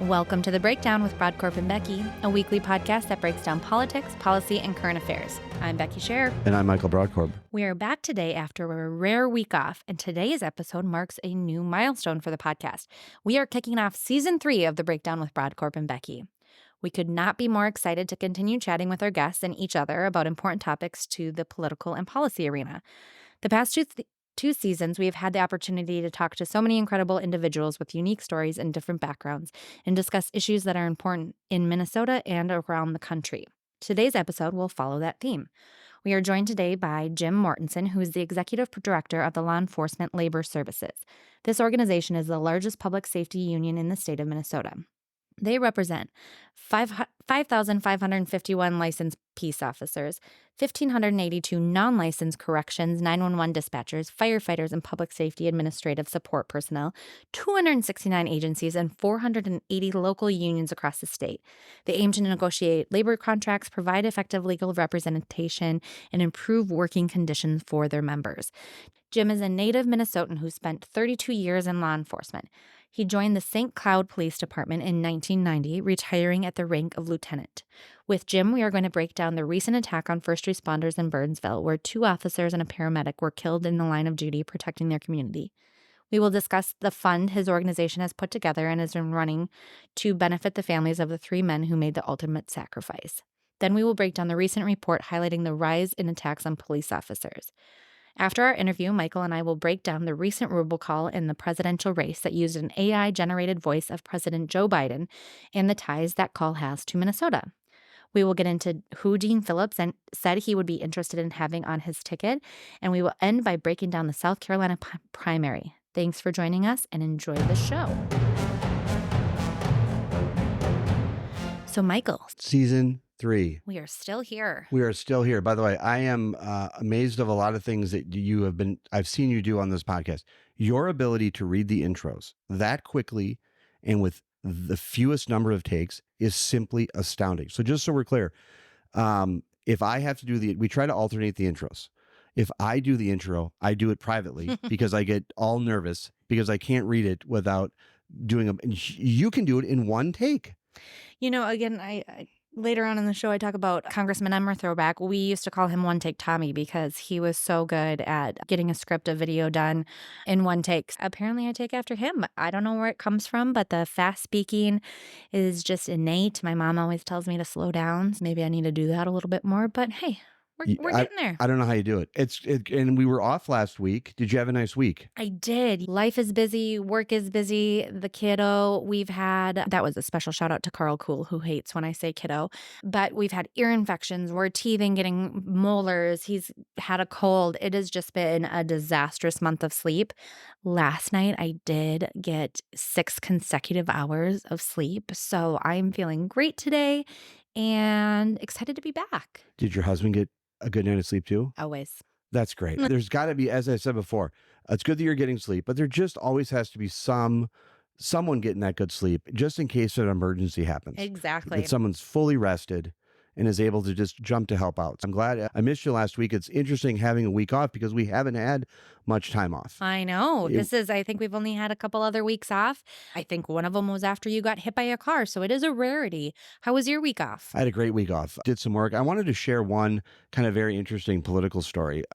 Welcome to The Breakdown with Brodkorb and Becky, a weekly podcast that breaks down politics, policy, and current affairs. I'm Becky Scherr. And I'm Michael Brodkorb. We are back today after a rare week off, and today's episode marks a new milestone for the podcast. We are kicking off Season 3 of The Breakdown with Brodkorb and Becky. We could not be more excited to continue chatting with our guests and each other about important topics to the political and policy arena. The past two seasons, we have had the opportunity to talk to so many incredible individuals with unique stories and different backgrounds and discuss issues that are important in Minnesota and around the country. Today's episode will follow that theme. We are joined today by Jim Mortenson, who is the Executive Director of the Law Enforcement Labor Services. This organization is the largest public safety union in the state of Minnesota. They represent 5,551 licensed peace officers, 1,582 non-licensed corrections, 911 dispatchers, firefighters, and public safety administrative support personnel, 269 agencies, and 480 local unions across the state. They aim to negotiate labor contracts, provide effective legal representation, and improve working conditions for their members. Jim is a native Minnesotan who spent 32 years in law enforcement. He joined the St. Cloud Police Department in 1990, retiring at the rank of lieutenant. With Jim, we are going to break down the recent attack on first responders in Burnsville, where 2 officers and a paramedic were killed in the line of duty protecting their community. We will discuss the fund his organization has put together and has been running to benefit the families of the 3 men who made the ultimate sacrifice. Then we will break down the recent report highlighting the rise in attacks on police officers. After our interview, Michael and I will break down the recent robocall in the presidential race that used an AI-generated voice of President Joe Biden and the ties that call has to Minnesota. We will get into who Dean Phillips said he would be interested in having on his ticket, and we will end by breaking down the South Carolina primary. Thanks for joining us, and enjoy the show. So, Michael. Season 3. We are still here. We are still here. By the way, I am amazed of a lot of things that I've seen you do on this podcast. Your ability to read the intros that quickly and with the fewest number of takes is simply astounding. So just so we're clear, if I have to we try to alternate the intros. If I do the intro, I do it privately because I get all nervous because I can't read it without doing you can do it in one take. You know, again, I later on in the show, I talk about Congressman Emmer Throwback. We used to call him One Take Tommy because he was so good at getting a script, a video done in one take. Apparently, I take after him. I don't know where it comes from, but the fast speaking is just innate. My mom always tells me to slow down. Maybe I need to do that a little bit more, but hey. We're getting there. I don't know how you do it. And we were off last week. Did you have a nice week? I did. Life is busy. Work is busy. The kiddo that was a special shout out to Carl Cool, who hates when I say kiddo. But we've had ear infections. We're teething, getting molars. He's had a cold. It has just been a disastrous month of sleep. Last night, I did get 6 consecutive hours of sleep. So I'm feeling great today and excited to be back. Did your husband get a good night of sleep too? Always. That's great. There's got to be, as I said before, it's good that you're getting sleep, but there just always has to be someone getting that good sleep just in case an emergency happens. Exactly. That someone's fully rested and is able to just jump to help out. I'm glad I missed you last week. It's interesting having a week off because we haven't had much time off. I know. I think we've only had a couple other weeks off. I think one of them was after you got hit by a car. So it is a rarity. How was your week off? I had a great week off. Did some work. I wanted to share one kind of very interesting political story.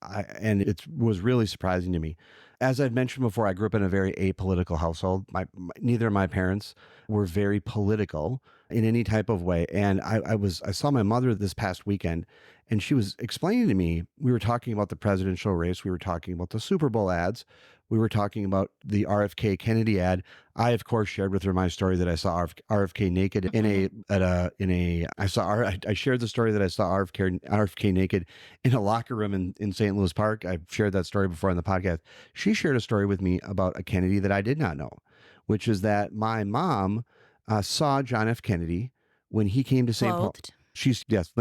And it was really surprising to me. As I've mentioned before, I grew up in a very apolitical household. Neither of my parents were very political in any type of way. And I saw my mother this past weekend, and she was explaining to me, we were talking about the presidential race. We were talking about the Super Bowl ads. We were talking about the RFK Kennedy ad. I, of course, shared with her my story that I saw RFK naked I shared the story that I saw RFK naked in a locker room in St. Louis Park. I've shared that story before on the podcast. She shared a story with me about a Kennedy that I did not know, which is that my mom saw John F. Kennedy when he came to St. Paul. Yes.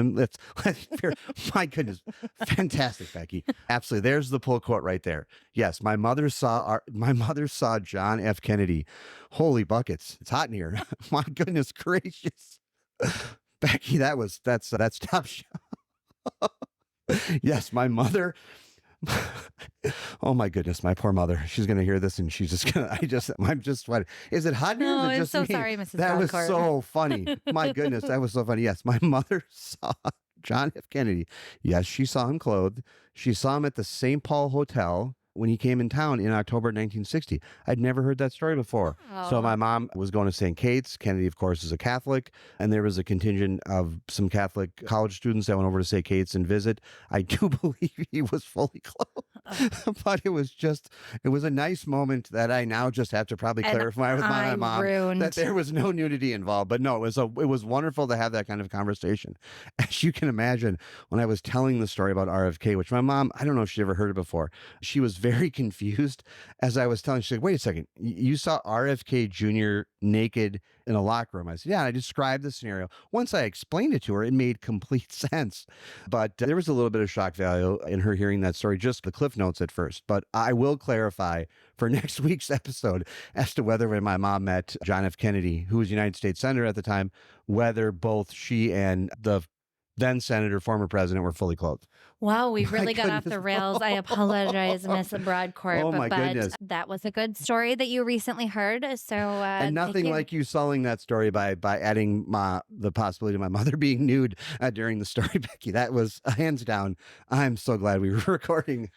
My goodness, fantastic, Becky. Absolutely, there's the pull quote right there. Yes, my mother saw John F. Kennedy. Holy buckets, it's hot in here. My goodness gracious, Becky, that's top show. Yes, my mother Oh my goodness, my poor mother. She's gonna hear this and she's just gonna I'm just sweating. Is it hot here? Is Oh, it I'm just so me? sorry, Mrs. That was Brodkorb. so funny. My goodness, that was so funny. Yes, my mother saw John F. Kennedy. Yes, she saw him clothed. She saw him at the St. Paul Hotel when he came in town in October 1960. I'd never heard that story before. So my Oh. mom was going to St. Kate's. Kennedy, of course, is a Catholic, and there was a contingent of some Catholic college students that went over to St. Kate's and visit. I do believe he was fully clothed, but it was a nice moment that I now just have to probably And clarify with my I mom that ruined. there was no nudity involved. But no, it was wonderful to have that kind of conversation. As you can imagine, when I was telling the story about RFK, which my mom, I don't know if she ever heard it before, she was very confused as I was telling. She's like, "Wait a second, you saw RFK Jr. naked in a locker room?" I said, "Yeah." And I described the scenario. Once I explained it to her, it made complete sense. But there was a little bit of shock value in her hearing that story, just the cliff notes at first. But I will clarify for next week's episode as to whether when my mom met John F. Kennedy, who was United States Senator at the time, whether both she and the then Senator, former president, were fully clothed. Wow, we My really got off the goodness. rails. I apologize, Miss Brodkorb, Oh my but goodness. that was a good story that you recently heard. So And thank nothing you. like you selling that story by adding the possibility of my mother being nude during the story, Becky. That was hands down. I'm so glad we were recording.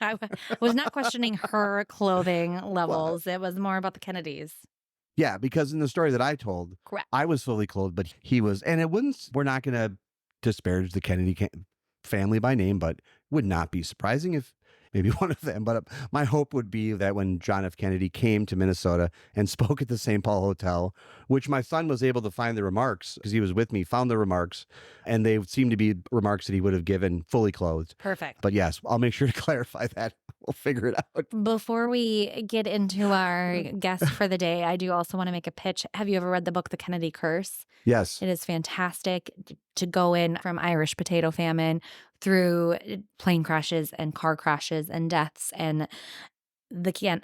Was not questioning her clothing Well, levels. It was more about the Kennedys. yeah, because in the story that I told, Correct. I was fully clothed, but he was, and it wouldn't. We're not going to disparage the Kennedy family by name, but would not be surprising if maybe one of them. But my hope would be that when John F. Kennedy came to Minnesota and spoke at the St. Paul Hotel, which my son was able to find the remarks because he was with me, found the remarks, and they seemed to be remarks that he would have given fully clothed. Perfect. But yes, I'll make sure to clarify that. We'll figure it out. Before we get into our guest for the day, I do also want to make a pitch. Have you ever read the book, The Kennedy Curse? Yes. It is fantastic to go in from Irish potato famine through plane crashes and car crashes and deaths. And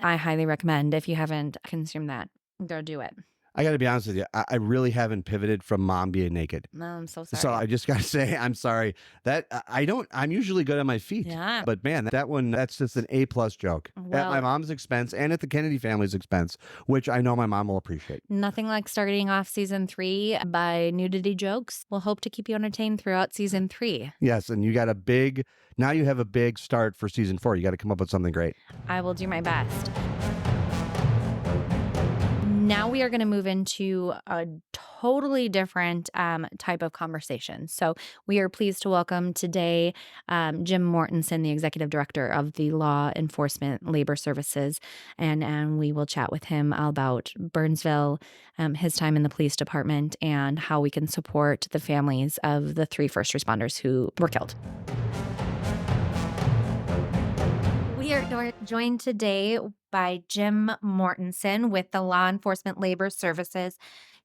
I highly recommend if you haven't consumed that, go do it. I got to be honest with you. I really haven't pivoted from mom being naked. No, I'm so sorry. So I just got to say, I'm sorry that I'm usually good on my feet. Yeah. But man, that's just an A+ joke at my Well, mom's expense and at the Kennedy family's expense, which I know my mom will appreciate. nothing like starting off season 3 by nudity jokes. We'll hope to keep you entertained throughout season 3. Yes. And you have a big start for season 4. You got to come up with something great. I will do my best. Now we are going to move into a totally different type of conversation. So we are pleased to welcome today Jim Mortenson, the Executive Director of the Law Enforcement Labor Services. And we will chat with him about Burnsville, his time in the police department, and how we can support the families of the 3 first responders who were killed. We are joined today by Jim Mortenson with the Law Enforcement Labor Services.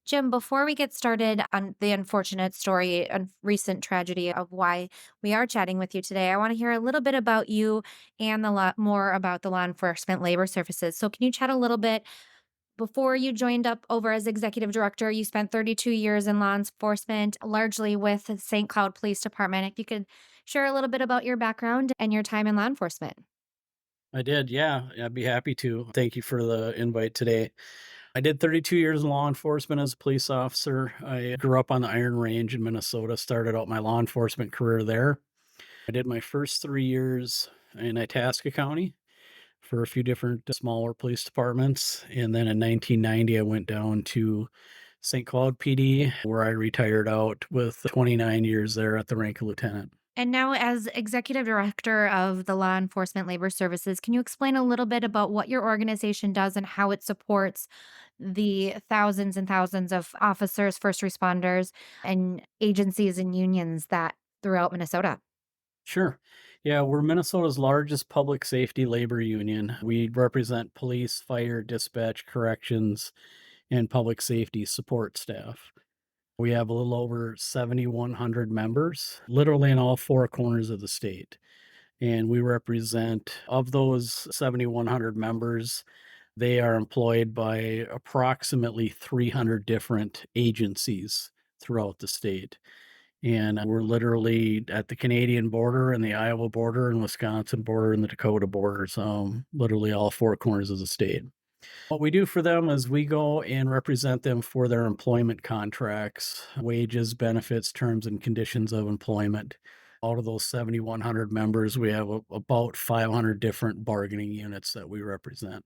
Jim, before we get started on the unfortunate story and recent tragedy of why we are chatting with you today, I want to hear a little bit about you and a lot more about the Law Enforcement Labor Services. So can you chat a little bit? Before you joined up over as executive director, you spent 32 years in law enforcement, largely with the St. Cloud Police Department. If you could share a little bit about your background and your time in law enforcement. I did, yeah. I'd be happy to. Thank you for the invite today. I did 32 years in law enforcement as a police officer. I grew up on the Iron Range in Minnesota, started out my law enforcement career there. I did my first 3 years in Itasca County for a few different smaller police departments. And then in 1990, I went down to St. Cloud PD, where I retired out with 29 years there at the rank of lieutenant. And now, as executive director of the Law Enforcement Labor Services, can you explain a little bit about what your organization does and how it supports the thousands and thousands of officers, first responders, and agencies and unions that throughout Minnesota? Sure. Yeah, we're Minnesota's largest public safety labor union. We represent police, fire, dispatch, corrections, and public safety support staff. We have a little over 7,100 members, literally in all 4 corners of the state. And we represent, of those 7,100 members, they are employed by approximately 300 different agencies throughout the state. And we're literally at the Canadian border and the Iowa border and Wisconsin border and the Dakota border. So literally all four corners of the state. What we do for them is we go and represent them for their employment contracts, wages, benefits, terms, and conditions of employment. Out of those 7,100 members, we have about 500 different bargaining units that we represent.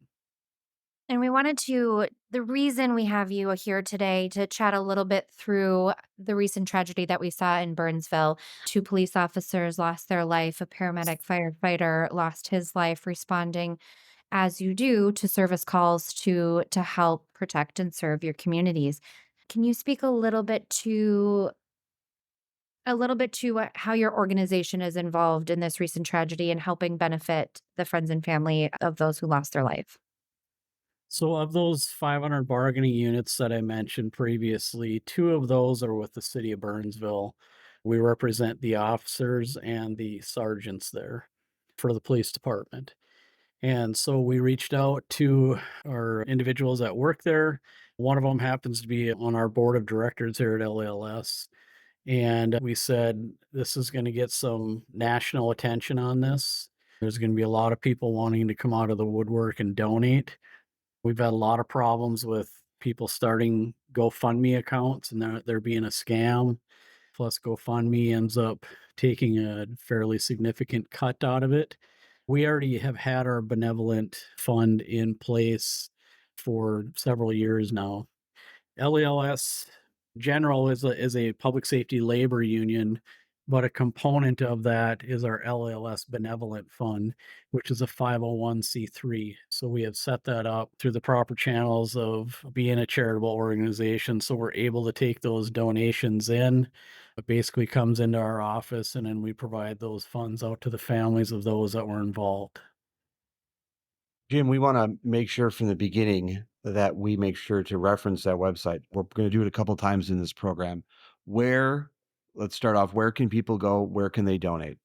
And we wanted to, the reason we have you here today to chat a little bit through the recent tragedy that we saw in Burnsville. Two police officers lost their life. A paramedic firefighter lost his life responding as you do to service calls to help protect and serve your communities. Can you speak a little bit to how your organization is involved in this recent tragedy and helping benefit the friends and family of those who lost their life? So, of those 500 bargaining units that I mentioned previously, two of those are with the city of Burnsville. We represent the officers and the sergeants there for the police department. And so we reached out to our individuals that work there. One of them happens to be on our board of directors here at LELS. And we said, this is going to get some national attention on this. There's going to be a lot of people wanting to come out of the woodwork and donate. We've had a lot of problems with people starting GoFundMe accounts and there being a scam. Plus, GoFundMe ends up taking a fairly significant cut out of it. We already have had our benevolent fund in place for several years now. LELS General is a public safety labor union, but a component of that is our LELS Benevolent Fund, which is a 501(c)(3). So we have set that up through the proper channels of being a charitable organization. So we're able to take those donations in. It basically comes into our office, and then we provide those funds out to the families of those that were involved. Jim, we want to make sure from the beginning that we make sure to reference that website. We're going to do it a couple times in this program. Where, let's start off, where can people go? Where can they donate?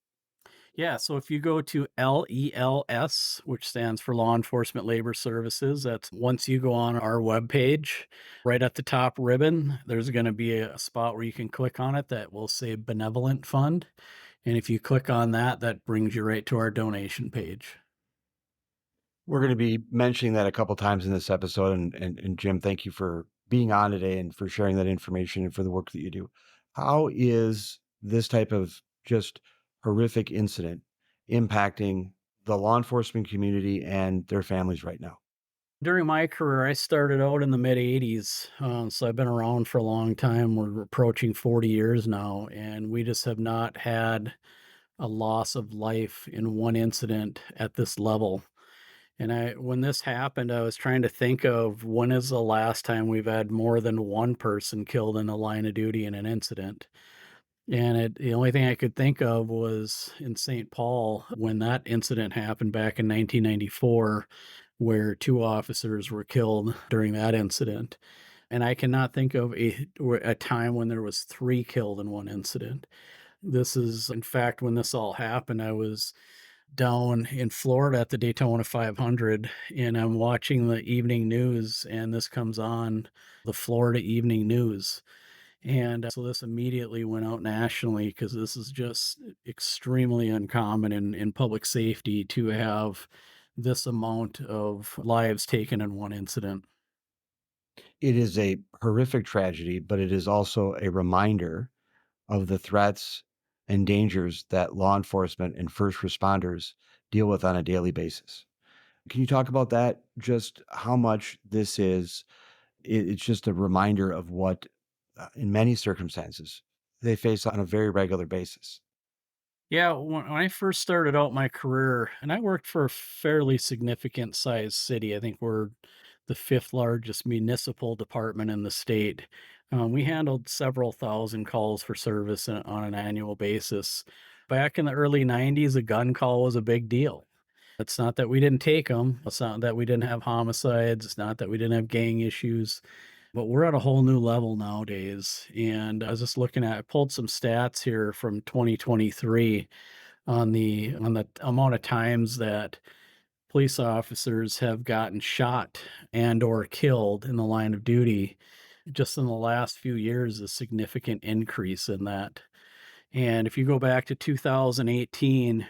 Yeah, so if you go to LELS, which stands for Law Enforcement Labor Services, that's once you go on our webpage, right at the top ribbon, there's going to be a spot where you can click on it that will say Benevolent Fund. And if you click on that, that brings you right to our donation page. We're going to be mentioning that a couple times in this episode. And Jim, thank you for being on today and for sharing that information and for the work that you do. How is this type of just horrific incident impacting the law enforcement community and their families right now? During my career, I started out in the mid 80s. So I've been around for a long time. We're approaching 40 years now, and we just have not had a loss of life in one incident at this level. And when this happened, I was trying to think of when is the last time we've had more than one person killed in the line of duty in an incident. And the only thing I could think of was in St. Paul when that incident happened back in 1994, where two officers were killed during that incident. And I cannot think of a time when there was three killed in one incident. This is, in fact, when this all happened, I was down in Florida at the Daytona 500, and I'm watching the evening news, and this comes on the Florida Evening News. And so this immediately went out nationally because this is just extremely uncommon in public safety to have this amount of lives taken in one incident. It is a horrific tragedy, but it is also a reminder of the threats and dangers that law enforcement and first responders deal with on a daily basis. Can you talk about that? Just how much this is? It's just a reminder of what, in many circumstances, they face on a very regular basis. Yeah, when I first started out my career, and I worked for a fairly significant sized city. I think we're the fifth largest municipal department in the state. We handled several thousand calls for service on an annual basis. Back in the early 90s, a gun call was a big deal. It's not that we didn't take them. It's not that we didn't have homicides. It's not that we didn't have gang issues. But we're at a whole new level nowadays. And I was just I pulled some stats here from 2023 on the amount of times that police officers have gotten shot and or killed in the line of duty. Just in the last few years, a significant increase in that. And if you go back to 2018,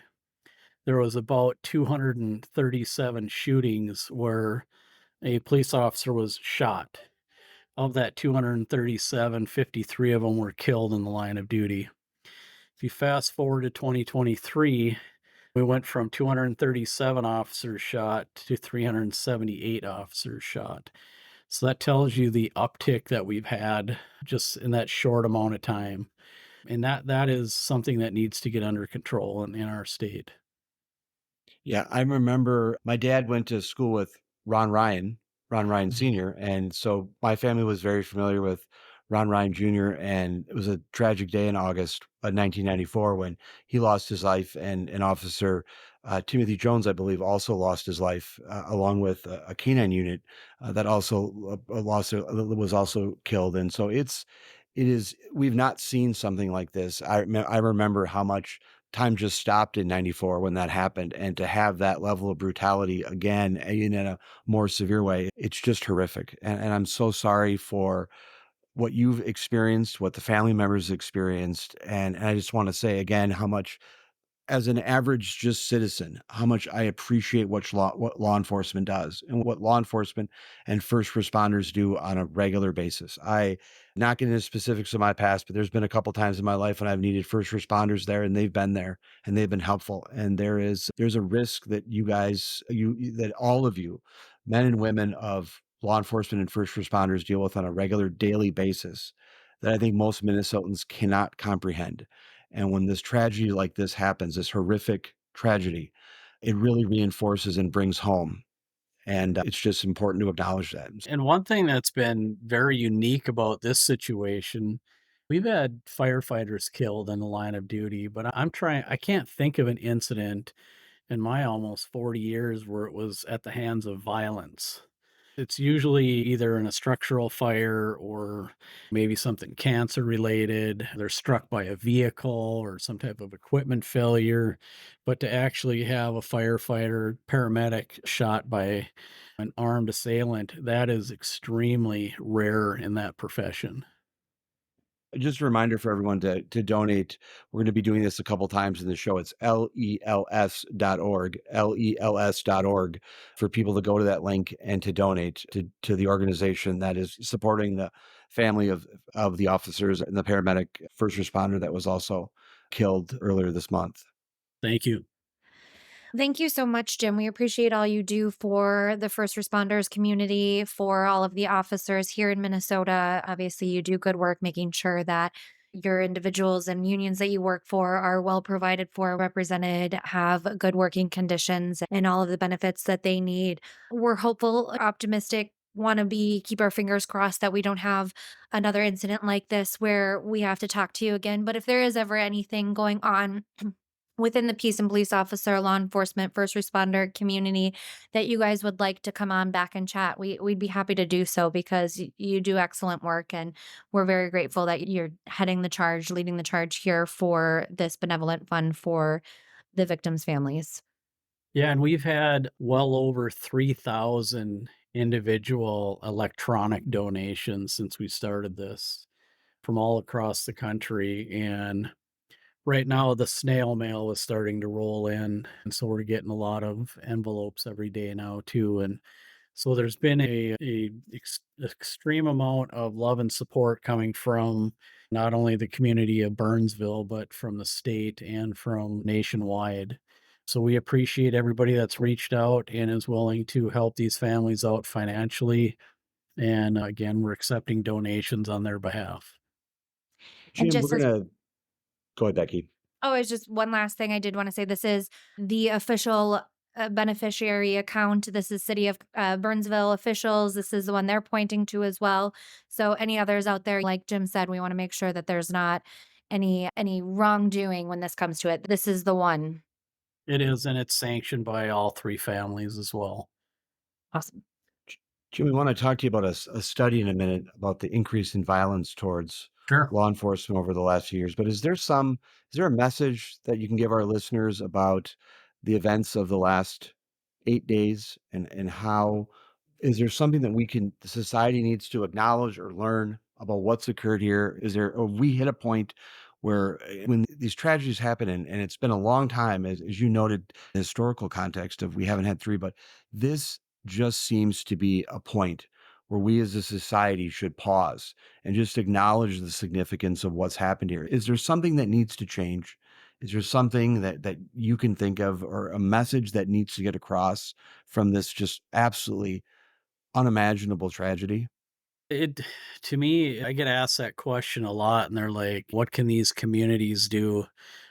there was about 237 shootings where a police officer was shot. Of that 237, 53 of them were killed in the line of duty. If you fast forward to 2023, we went from 237 officers shot to 378 officers shot. So that tells you the uptick that we've had just in that short amount of time. And that is something that needs to get under control in our state. Yeah, I remember my dad went to school with Ron Ryan Mhm. Sr., and so my family was very familiar with Ron Ryan Jr., and it was a tragic day in August of 1994 when he lost his life, and an officer, Timothy Jones, I believe, also lost his life, along with a canine unit that also was also killed, and so it is we've not seen something like this. I remember how much time just stopped in 94 when that happened, and to have that level of brutality again in a more severe way, it's just horrific, and I'm so sorry for what you've experienced, what the family members experienced, and I just wanna say again how much, as an average just citizen, how much I appreciate what law enforcement does and what law enforcement and first responders do on a regular basis. I not get into specifics of my past, but there's been a couple times in my life when I've needed first responders there, and they've been there and they've been helpful. And there's a risk that that all of you, men and women of law enforcement and first responders, deal with on a regular daily basis that I think most Minnesotans cannot comprehend. And when this tragedy like this happens, this horrific tragedy, it really reinforces and brings home. And it's just important to acknowledge that. And one thing that's been very unique about this situation, we've had firefighters killed in the line of duty, but I can't think of an incident in my almost 40 years where it was at the hands of violence. It's usually either in a structural fire or maybe something cancer related. They're struck by a vehicle or some type of equipment failure. But to actually have a firefighter, paramedic shot by an armed assailant, that is extremely rare in that profession. Just a reminder for everyone to donate. We're going to be doing this a couple times in the show. It's LELS.org, LELS.org, for people to go to that link and to donate to the organization that is supporting the family of the officers and the paramedic first responder that was also killed earlier this month. Thank you. Thank you so much, Jim. We appreciate all you do for the first responders community, for all of the officers here in Minnesota. Obviously, you do good work making sure that your individuals and unions that you work for are well provided for, represented, have good working conditions, and all of the benefits that they need. We're hopeful, optimistic, want to keep our fingers crossed that we don't have another incident like this where we have to talk to you again. But if there is ever anything going on, within the peace and police officer, law enforcement, first responder community that you guys would like to come on back and chat, we'd be happy to do so because you do excellent work and we're very grateful that you're heading the charge, leading the charge here for this benevolent fund for the victims' families. Yeah, and we've had well over 3,000 individual electronic donations since we started this from all across the country. And right now, the snail mail is starting to roll in. And so we're getting a lot of envelopes every day now, too. And so there's been extreme amount of love and support coming from not only the community of Burnsville, but from the state and from nationwide. So we appreciate everybody that's reached out and is willing to help these families out financially. And again, we're accepting donations on their behalf. And Jim, we're just as gonna go ahead, Becky. Oh, it's just one last thing I did want to say. This is the official beneficiary account. This is City of Burnsville officials. This is the one they're pointing to as well. So any others out there, like Jim said, we want to make sure that there's not any wrongdoing when this comes to it. This is the one. It is, and it's sanctioned by all three families as well. Awesome. Jim, we want to talk to you about a study in a minute about the increase in violence towards Sure. law enforcement over the last few years. But is there a message that you can give our listeners about the events of the last 8 days, and how is there something that the society needs to acknowledge or learn about what's occurred here? Is there, or we hit a point where when these tragedies happen, and it's been a long time, as you noted, the historical context of we haven't had three, but this just seems to be a point where we as a society should pause and just acknowledge the significance of what's happened here. Is there something that needs to change? Is there something that you can think of, or a message that needs to get across from this just absolutely unimaginable tragedy? It to me, I get asked that question a lot, and they're like, "What can these communities do?"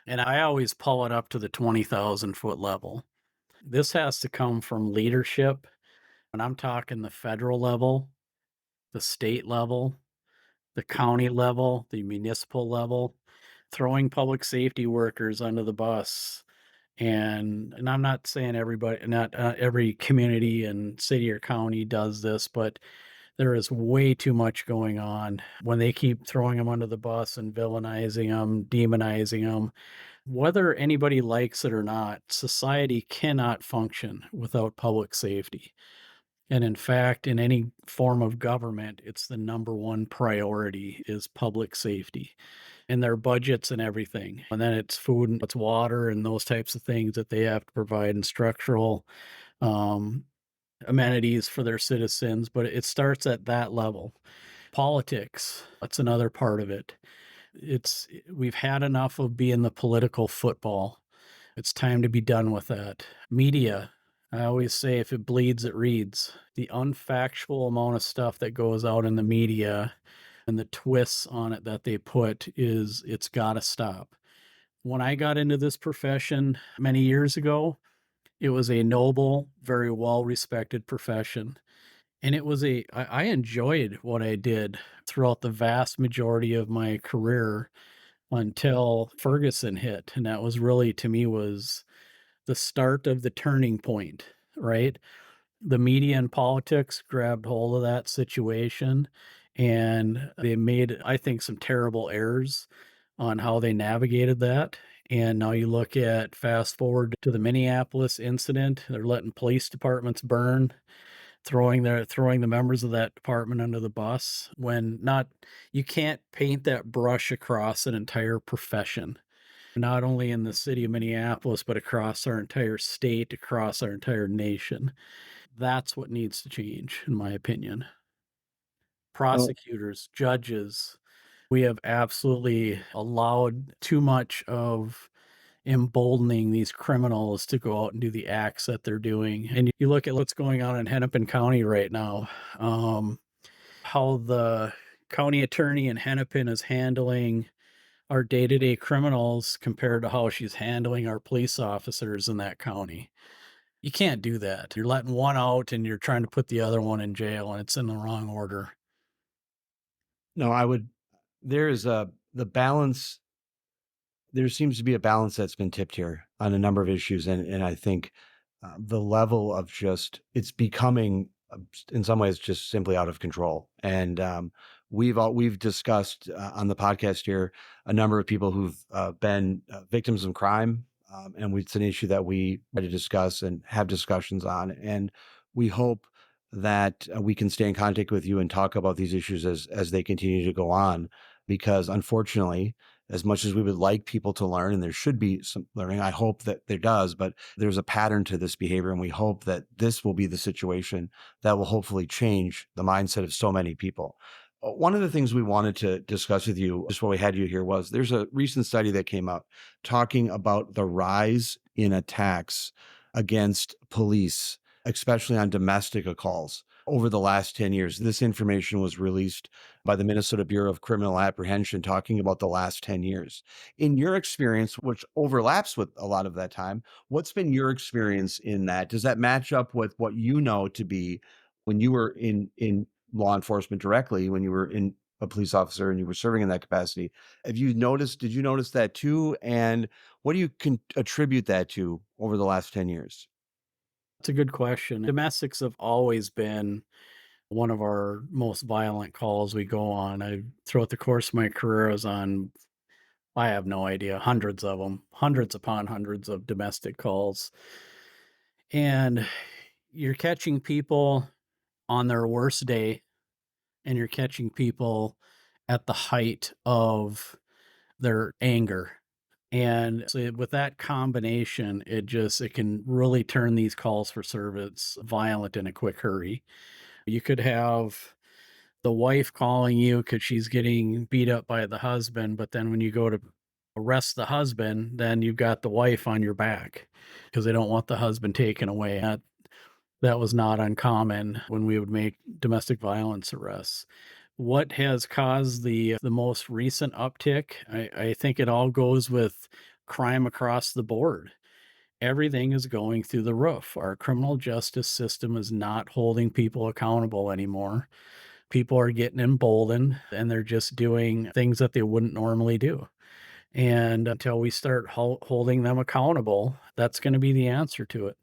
And I always pull it up to the 20,000-foot level. This has to come from leadership, and I'm talking the federal level, the state level, the county level, the municipal level, throwing public safety workers under the bus. And I'm not saying everybody, not every community and city or county does this, but there is way too much going on when they keep throwing them under the bus and villainizing them, demonizing them. Whether anybody likes it or not, society cannot function without public safety. And in fact, in any form of government, it's the number one priority is public safety and their budgets and everything. And then it's food and it's water and those types of things that they have to provide and structural um, amenities for their citizens. But it starts at that level. Politics, that's another part of it. We've had enough of being the political football. It's time to be done with that. Media, I always say if it bleeds, it reads. The unfactual amount of stuff that goes out in the media and the twists on it that they put it's got to stop. When I got into this profession many years ago, it was a noble, very well respected profession. And I enjoyed what I did throughout the vast majority of my career until Ferguson hit. And that was really, to me, was the start of the turning point, right? The media and politics grabbed hold of that situation and they made, I think, some terrible errors on how they navigated that. And now you look at fast forward to the Minneapolis incident, they're letting police departments burn, throwing the members of that department under the bus when not you can't paint that brush across an entire profession, not only in the city of Minneapolis, but across our entire state, across our entire nation. That's what needs to change, in my opinion. Oh, Prosecutors, judges, we have absolutely allowed too much of emboldening these criminals to go out and do the acts that they're doing. And you look at what's going on in Hennepin County right now, how the county attorney in Hennepin is handling our day-to-day criminals compared to how she's handling our police officers in that county. You can't do that. You're letting one out and you're trying to put the other one in jail, and it's in the wrong order. no, there is the balance. There seems to be a balance that's been tipped here on a number of issues, and I think the level of just it's becoming in some ways just simply out of control. And we've discussed on the podcast here a number of people who've been victims of crime, and it's an issue that we try to discuss and have discussions on. And we hope that we can stay in contact with you and talk about these issues as they continue to go on, because unfortunately, as much as we would like people to learn, and there should be some learning, I hope that there does, but there's a pattern to this behavior. And we hope that this will be the situation that will hopefully change the mindset of so many people. One of the things we wanted to discuss with you, just while we had you here, was there's a recent study that came out talking about the rise in attacks against police, especially on domestic calls over the last 10 years. This information was released by the Minnesota Bureau of Criminal Apprehension talking about the last 10 years. In your experience, which overlaps with a lot of that time, what's been your experience in that? Does that match up with what you know to be when you were in law enforcement directly, when you were in a police officer and you were serving in that capacity? Did you notice that too? And what do you attribute that to over the last 10 years? It's a good question. Domestics have always been one of our most violent calls we go on. Throughout the course of my career, I was on, I have no idea, hundreds of them, hundreds upon hundreds of domestic calls. And you're catching people on their worst day, and you're catching people at the height of their anger. And so with that combination, it can really turn these calls for service violent in a quick hurry. You could have the wife calling you because she's getting beat up by the husband, but then when you go to arrest the husband, then you've got the wife on your back because they don't want the husband taken away. That was not uncommon when we would make domestic violence arrests. What has caused the most recent uptick? I think it all goes with crime across the board. Everything is going through the roof. Our criminal justice system is not holding people accountable anymore. People are getting emboldened and they're just doing things that they wouldn't normally do. And until we start holding them accountable, that's going to be the answer to it.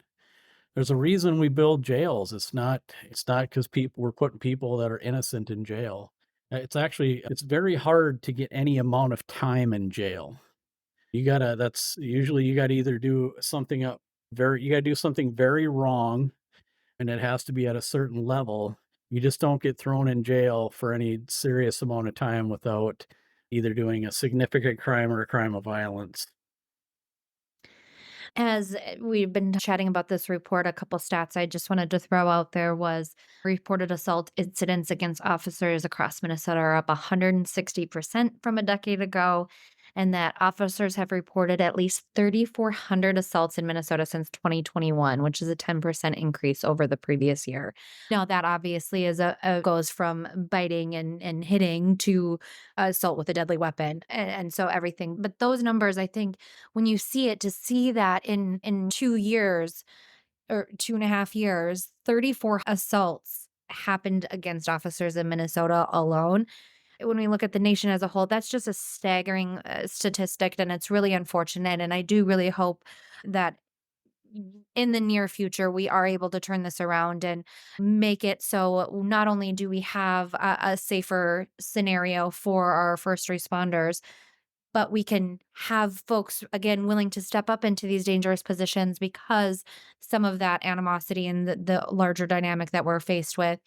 There's a reason we build jails. It's not because we're putting people that are innocent in jail. It's very hard to get any amount of time in jail. That's usually you gotta either do something you gotta do something very wrong, and it has to be at a certain level. You just don't get thrown in jail for any serious amount of time without either doing a significant crime or a crime of violence. As we've been chatting about this report, a couple stats I just wanted to throw out there was reported assault incidents against officers across Minnesota are up 160% from a decade ago, and that officers have reported at least 3,400 assaults in Minnesota since 2021, which is a 10% increase over the previous year. Now, that obviously is goes from biting and hitting to assault with a deadly weapon, and so everything. But those numbers, I think, when you see it, to see that in 2 years or 2.5 years, 34 assaults happened against officers in Minnesota alone. When we look at the nation as a whole, that's just a staggering statistic, and it's really unfortunate. And I do really hope that in the near future, we are able to turn this around and make it so not only do we have a safer scenario for our first responders, but we can have folks again willing to step up into these dangerous positions because some of that animosity and the larger dynamic that we're faced with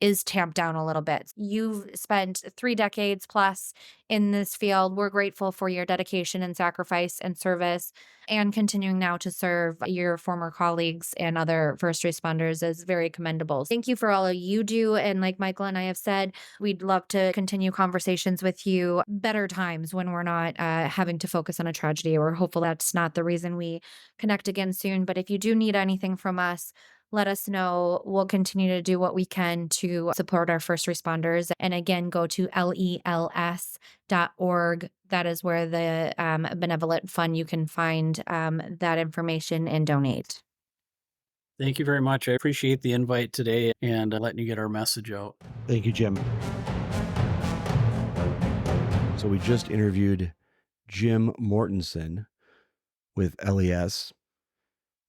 is tamped down a little bit. You've spent 3 decades plus in this field. We're grateful for your dedication and sacrifice and service, and continuing now to serve your former colleagues and other first responders is very commendable. Thank you for all you do. And like Michael and I have said, we'd love to continue conversations with you better times when we're not having to focus on a tragedy, or hopefully that's not the reason we connect again soon. But if you do need anything from us, let us know. We'll continue to do what we can to support our first responders. And again, go to LELS.org. That is where the Benevolent Fund, you can find that information and donate. Thank you very much. I appreciate the invite today and letting you get our message out. Thank you, Jim. So we just interviewed Jim Mortenson with LES.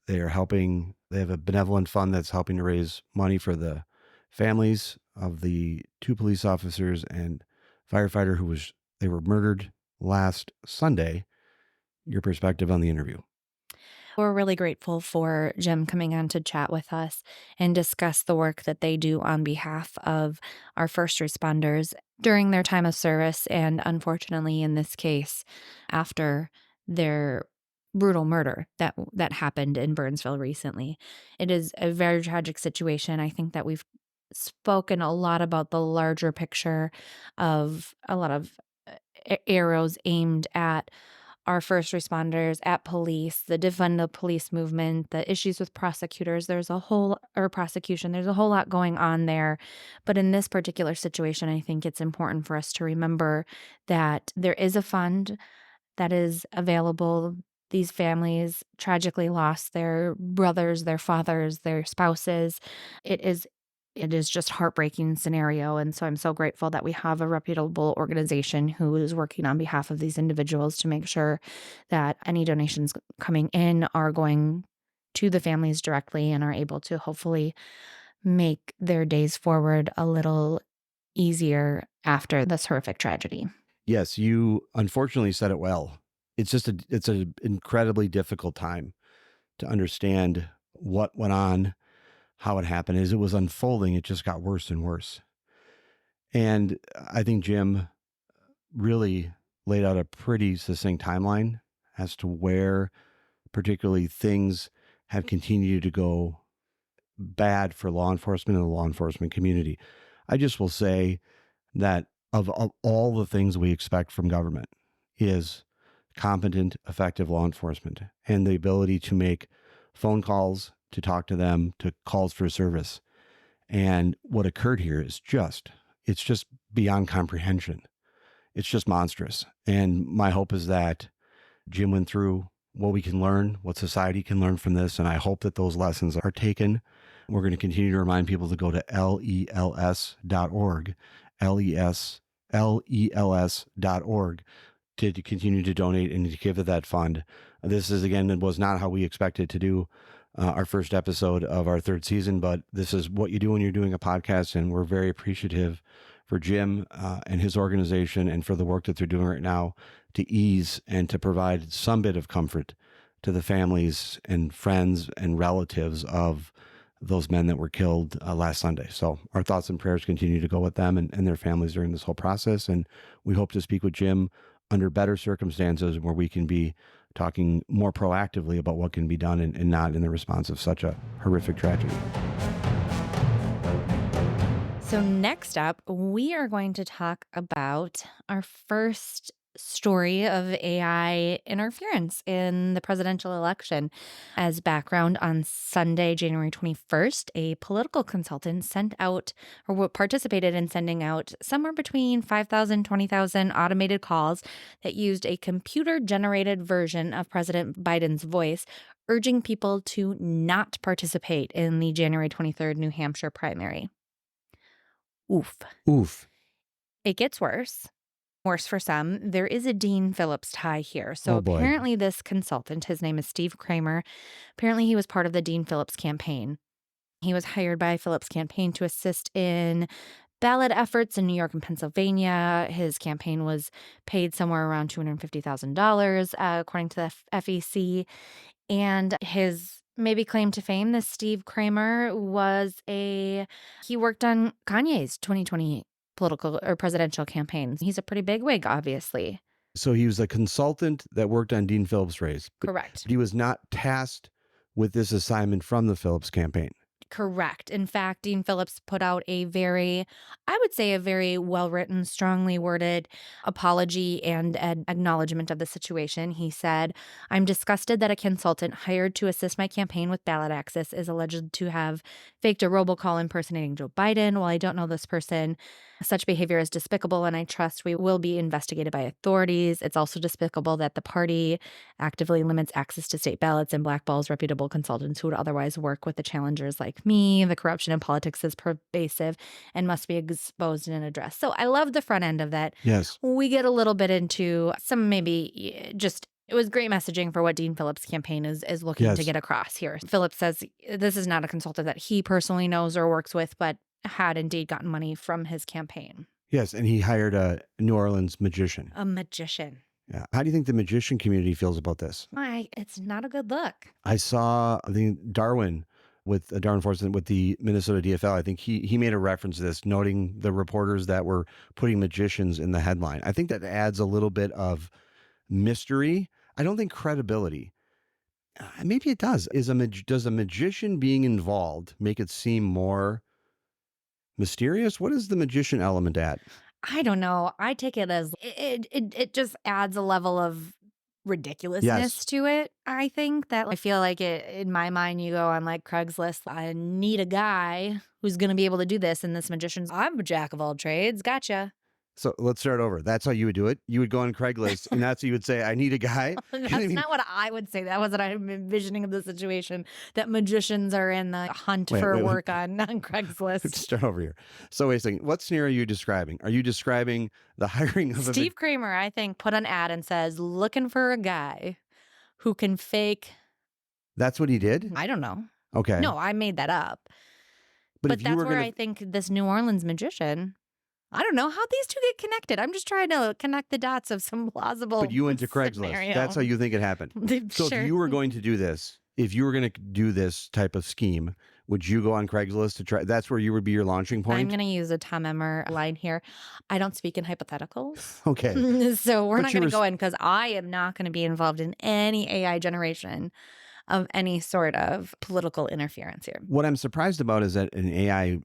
They have a benevolent fund that's helping to raise money for the families of the 2 police officers and firefighter they were murdered last Sunday. Your perspective on the interview. We're really grateful for Jim coming on to chat with us and discuss the work that they do on behalf of our first responders during their time of service, and unfortunately in this case, after their brutal murder that happened in Burnsville recently. It is a very tragic situation. I think that we've spoken a lot about the larger picture of a lot of arrows aimed at our first responders, at police, the defund the police movement, the issues with prosecutors. There's a whole lot going on there. But in this particular situation, I think it's important for us to remember that there is a fund that is available. These families tragically lost their brothers, their fathers, their spouses. It is just heartbreaking scenario. And so I'm so grateful that we have a reputable organization who is working on behalf of these individuals to make sure that any donations coming in are going to the families directly and are able to hopefully make their days forward a little easier after this horrific tragedy. Yes, you unfortunately said it well. It's an incredibly difficult time to understand what went on, how it happened. As it was unfolding, it just got worse and worse. And I think Jim really laid out a pretty succinct timeline as to where particularly things have continued to go bad for law enforcement and the law enforcement community. I just will say that of all the things we expect from government is competent, effective law enforcement and the ability to make phone calls, to talk to them, to calls for service. And what occurred here is it's just beyond comprehension. It's just monstrous. And my hope is that Jim went through what we can learn, what society can learn from this. And I hope that those lessons are taken. We're going to continue to remind people to go to LELS.org, LELS.org, to continue to donate and to give to that fund. This is, again, it was not how we expected to do our first episode of our third season, but this is what you do when you're doing a podcast. And we're very appreciative for Jim and his organization and for the work that they're doing right now to ease and to provide some bit of comfort to the families and friends and relatives of those men that were killed last Sunday. So our thoughts and prayers continue to go with them and their families during this whole process. And we hope to speak with Jim under better circumstances where we can be talking more proactively about what can be done and not in the response of such a horrific tragedy. So next up, we are going to talk about our first story of AI interference in the presidential election. As background, on Sunday, January 21st, a political consultant sent out or participated in sending out somewhere between 5,000, 20,000 automated calls that used a computer-generated version of President Biden's voice, urging people to not participate in the January 23rd New Hampshire primary. Oof. It gets worse for some. There is a Dean Phillips tie here. So apparently this consultant, his name is Steve Kramer, apparently he was part of the Dean Phillips campaign. He was hired by Phillips' campaign to assist in ballot efforts in New York and Pennsylvania. His campaign was paid somewhere around $250,000, according to the FEC. And his maybe claim to fame, this Steve Kramer, he worked on Kanye's 2020 political or presidential campaigns. He's a pretty big wig, obviously. So he was a consultant that worked on Dean Phillips' race. Correct. But he was not tasked with this assignment from the Phillips campaign. Correct. In fact, Dean Phillips put out a very well-written, strongly worded apology and acknowledgement of the situation. He said, "I'm disgusted that a consultant hired to assist my campaign with ballot access is alleged to have faked a robocall impersonating Joe Biden. While I don't know this person, such behavior is despicable, and I trust we will be investigated by authorities. It's also despicable that the party actively limits access to state ballots and blackballs reputable consultants who would otherwise work with the challengers like me. The corruption in politics is pervasive and must be exposed and addressed." So I love the front end of that. Yes. We get a little bit into some maybe just... It was great messaging for what Dean Phillips' campaign is looking to get across here. Phillips says this is not a consultant that he personally knows or works with, but had indeed gotten money from his campaign. Yes, and he hired a New Orleans magician. A magician. Yeah. How do you think the magician community feels about this? It's not a good look. I saw Darwin with Darwin Forson with the Minnesota DFL. I think he made a reference to this, noting the reporters that were putting magicians in the headline. I think that adds a little bit of mystery. I don't think credibility. Maybe it does. Does a magician being involved make it seem more mysterious? What is the magician element at? I don't know. I take it as it just adds a level of ridiculousness to it. I think that I feel like it, in my mind, you go on like Craigslist, I need a guy who's going to be able to do this. And this magician's, I'm a jack of all trades. Gotcha. So let's start over. That's how you would do it. You would go on Craigslist and that's how you would say, I need a guy. That's not what I would say. That was what I'm envisioning of the situation, that magicians are in the hunt for work on Craigslist. Let's start over here. So wait a second. What scenario are you describing? Are you describing the hiring of Steve Kramer, I think, put an ad and says, looking for a guy who can fake. That's what he did? I don't know. Okay. No, I made that up. But that's where I think this New Orleans magician, I don't know how these two get connected. I'm just trying to connect the dots of some plausible But you went to Craigslist. scenario. That's how you think it happened. So Sure. if you were going to do this, if you were going to do this type of scheme Would you go on Craigslist to try? That's where you would be your launching I'm point? going to use a Tom Emmer line here. I don't speak in hypotheticals. Okay. So we're But not you going were to go in because I am not going to be involved in any AI generation of any sort of political interference here. What I'm surprised about is that an AI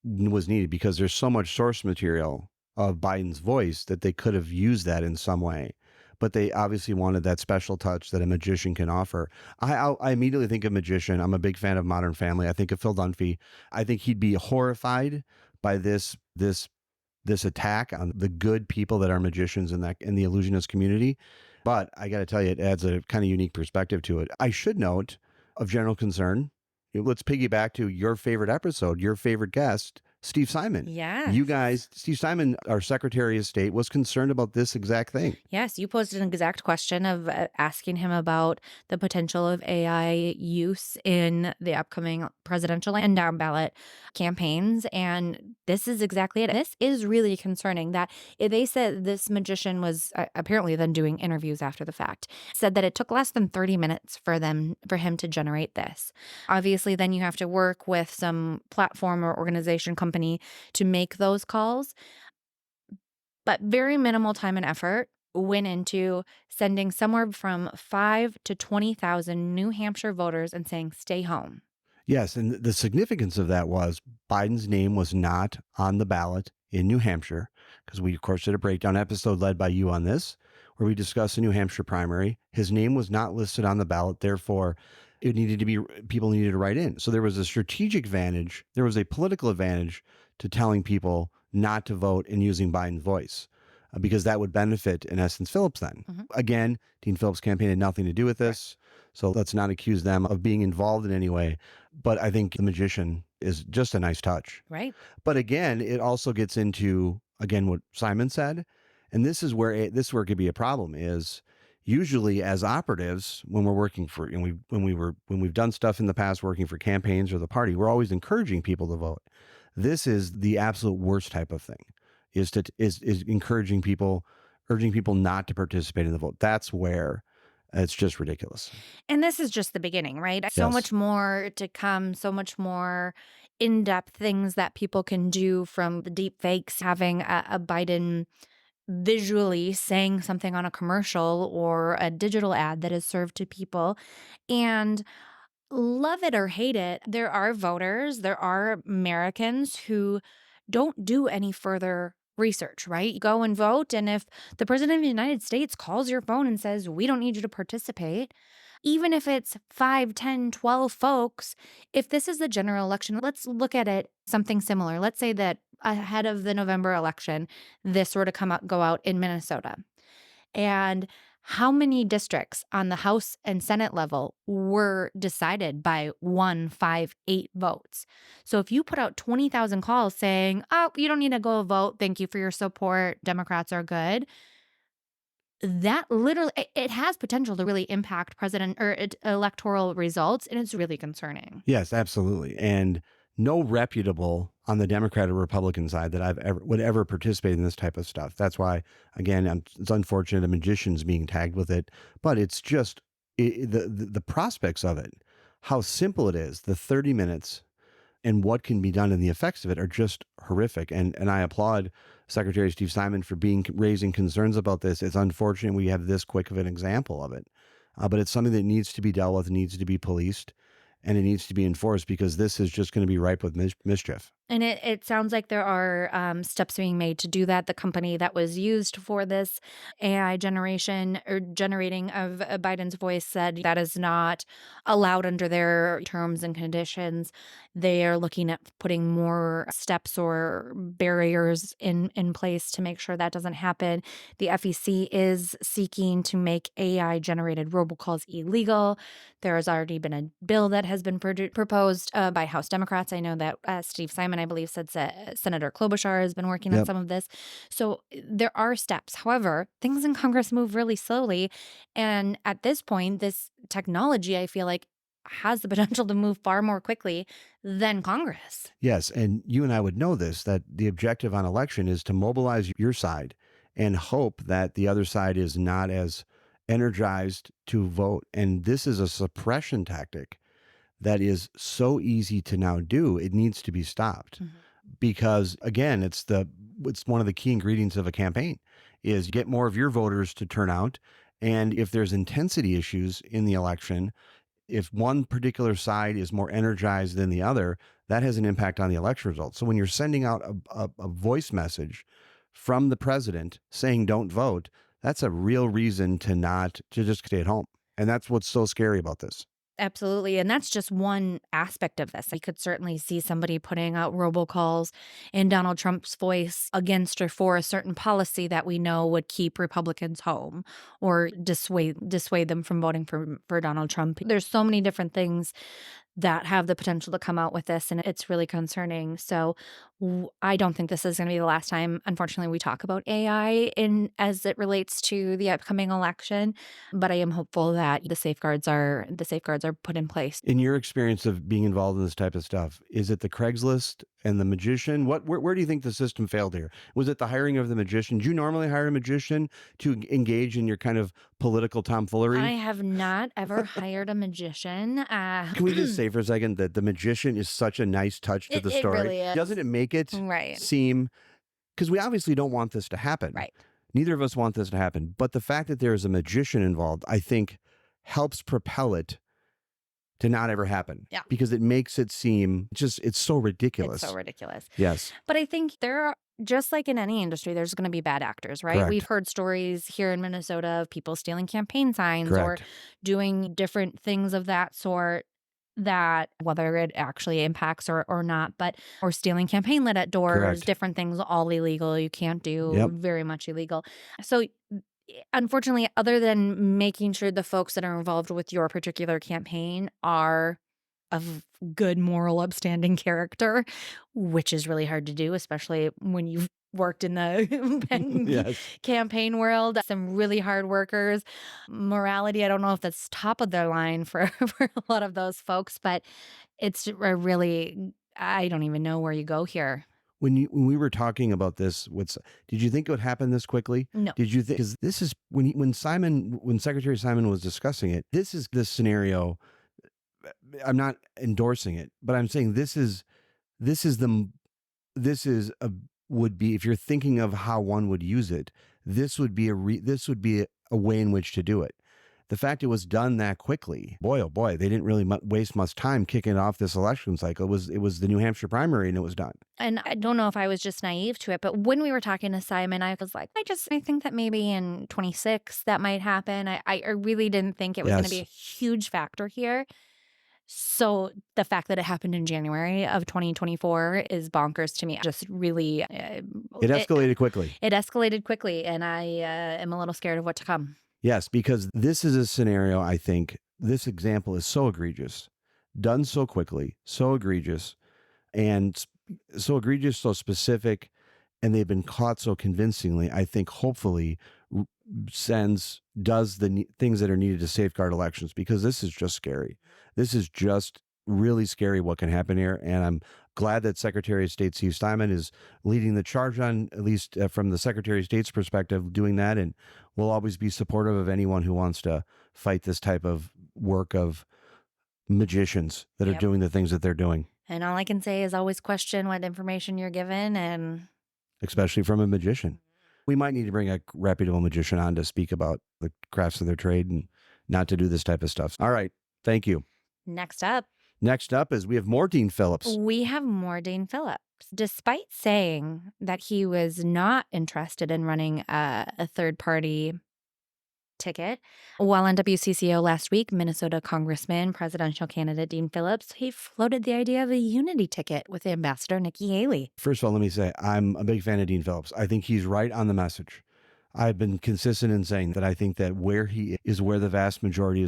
was needed because there's so much source material of Biden's voice that they could have used that in some way. But they obviously wanted that special touch that a magician can offer. I immediately think of magician. I'm a big fan of Modern Family. I think of Phil Dunphy. I think he'd be horrified by this attack on the good people that are magicians in the illusionist community. But I got to tell you, it adds a kind of unique perspective to it. I should note, of general concern, let's piggyback to your favorite episode, your favorite guest, Steve Simon. Yes. You guys, Steve Simon, our Secretary of State, was concerned about this exact thing. Yes, you posed an exact question of asking him about the potential of AI use in the upcoming presidential and down ballot campaigns. And this is exactly it. This is really concerning that they said this magician was apparently then doing interviews after the fact, said that it took less than 30 minutes for him to generate this. Obviously, then you have to work with some platform or organization company to make those calls. But very minimal time and effort went into sending somewhere from 5 to 20,000 New Hampshire voters and saying, stay home. Yes, and the significance of that was Biden's name was not on the ballot in New Hampshire, because we, of course, did a breakdown episode led by you on this, where we discussed the New Hampshire primary. His name was not listed on the ballot. Therefore, it needed to be, people needed to write in. So there was a strategic advantage. There was a political advantage to telling people not to vote and using Biden's voice, because that would benefit, in essence, Phillips then. Mm-hmm. Again, Dean Phillips' campaign had nothing to do with this. So let's not accuse them of being involved in any way. But I think the magician is just a nice touch. Right. But again, it also gets into, again, what Simon said. And this is where it could be a problem is usually as operatives, when we're working for, and when we've done stuff in the past working for campaigns or the party, we're always encouraging people to vote. This is the absolute worst type of thing, is encouraging people, urging people not to participate in the vote. That's where it's just ridiculous. And this is just the beginning, right? So Yes. much more to come, so much more in-depth things that people can do, from the deep fakes, having a Biden visually saying something on a commercial or a digital ad that is served to people. And love it or hate it, there are voters, there are Americans who don't do any further research, right? You go and vote, and if the president of the United States calls your phone and says, we don't need you to participate, even if it's 5, 10, 12 folks, if this is the general election, let's look at it something similar. Let's say that ahead of the November election, this were to go out in Minnesota. And how many districts on the House and Senate level were decided by 1, 5, 8 votes? So if you put out 20,000 calls saying, oh, you don't need to go vote, thank you for your support, Democrats are good, that literally, it has potential to really impact electoral results, and it's really concerning. Yes, absolutely. And no reputable on the Democrat or Republican side that would ever participate in this type of stuff. That's why, again, it's unfortunate a magician's being tagged with it, but it's just the prospects of it, how simple it is, the 30 minutes and what can be done and the effects of it are just horrific. And I applaud Secretary Steve Simon for raising concerns about this. It's unfortunate we have this quick of an example of it, but it's something that needs to be dealt with, needs to be policed, and it needs to be enforced, because this is just going to be ripe with mischief. And it sounds like there are steps being made to do that. The company that was used for this AI generating of Biden's voice said that is not allowed under their terms and conditions. They are looking at putting more steps or barriers in place to make sure that doesn't happen. The FEC is seeking to make AI generated robocalls illegal. There has already been a bill that has been proposed by House Democrats. I know that Steve Simon, I believe, said Senator Klobuchar has been working on some of this. So there are steps. However, things in Congress move really slowly. And at this point, this technology, I feel like, has the potential to move far more quickly than Congress. Yes. And you and I would know this, that the objective on election is to mobilize your side and hope that the other side is not as energized to vote. And this is a suppression tactic that is so easy to now do, it needs to be stopped. Because again, it's one of the key ingredients of a campaign is get more of your voters to turn out. And if there's intensity issues in the election, if one particular side is more energized than the other, that has an impact on the election results. So when you're sending out a voice message from the president saying don't vote, that's a real reason to just stay at home. And that's what's so scary about this. Absolutely. And that's just one aspect of this. I could certainly see somebody putting out robocalls in Donald Trump's voice against or for a certain policy that we know would keep Republicans home or dissuade them from voting for Donald Trump. There's so many different things that have the potential to come out with this, and it's really concerning. So I don't think this is going to be the last time, unfortunately, we talk about AI as it relates to the upcoming election. But I am hopeful that the safeguards are put in place. In your experience of being involved in this type of stuff, is it the Craigslist and the magician? Where do you think the system failed here? Was it the hiring of the magician? Do you normally hire a magician to engage in your kind of political tomfoolery? I have not ever hired a magician. Can we just say for a second that the magician is such a nice touch to the story? It really is. Doesn't it make it seem, because we obviously don't want this to happen. Right. Neither of us want this to happen. But the fact that there is a magician involved, I think, helps propel it to not ever happen. Yeah. Because it makes it seem it's so ridiculous. It's so ridiculous. Yes. But I think there are, just like in any industry, there's going to be bad actors, right? Correct. We've heard stories here in Minnesota of people stealing campaign signs Correct. or doing different things of that sort, that whether it actually impacts or not, or stealing campaign lit at doors, Correct. different things, all illegal. You can't do, very much illegal. So unfortunately, other than making sure the folks that are involved with your particular campaign are of good, moral, upstanding character, which is really hard to do, especially when you've worked in the campaign world. Some really hard workers. Morality, I don't know if that's top of their line for a lot of those folks, but it's a really, I don't even know where you go here. When we were talking about this, did you think it would happen this quickly? No. Did you think, because this is when Secretary Simon was discussing it, this is this scenario. I'm not endorsing it, but I'm saying would be, if you're thinking of how one would use it, this would be a way in which to do it. The fact it was done that quickly, boy, oh boy, they didn't really waste much time kicking off this election cycle. It was the New Hampshire primary and it was done. And I don't know if I was just naive to it, but when we were talking to Simon, I was like, I think that maybe in 26 that might happen. I really didn't think it was going to be a huge factor here. So the fact that it happened in January of 2024 is bonkers to me. Just really, it escalated quickly. It escalated quickly, and I am a little scared of what to come. Yes, because this is a scenario, I think, this example is so egregious, done so quickly, so egregious, so specific, and they've been caught so convincingly, I think hopefully does the things that are needed to safeguard elections, because this is just scary. This is just really scary what can happen here. And I'm glad that Secretary of State Steve Simon is leading the charge on, at least from the Secretary of State's perspective, doing that. And we'll always be supportive of anyone who wants to fight this type of work of magicians that are doing the things that they're doing. And all I can say is always question what information you're given, and especially from a magician. We might need to bring a reputable magician on to speak about the crafts of their trade and not to do this type of stuff. All right. Thank you. Next up is we have more Dean Phillips. We have more Dean Phillips. Despite saying that he was not interested in running a third-party ticket, while on WCCO last week, Minnesota Congressman, presidential candidate Dean Phillips, he floated the idea of a unity ticket with Ambassador Nikki Haley. First of all, let me say I'm a big fan of Dean Phillips. I think he's right on the message. I've been consistent in saying that I think that where he is, where the vast majority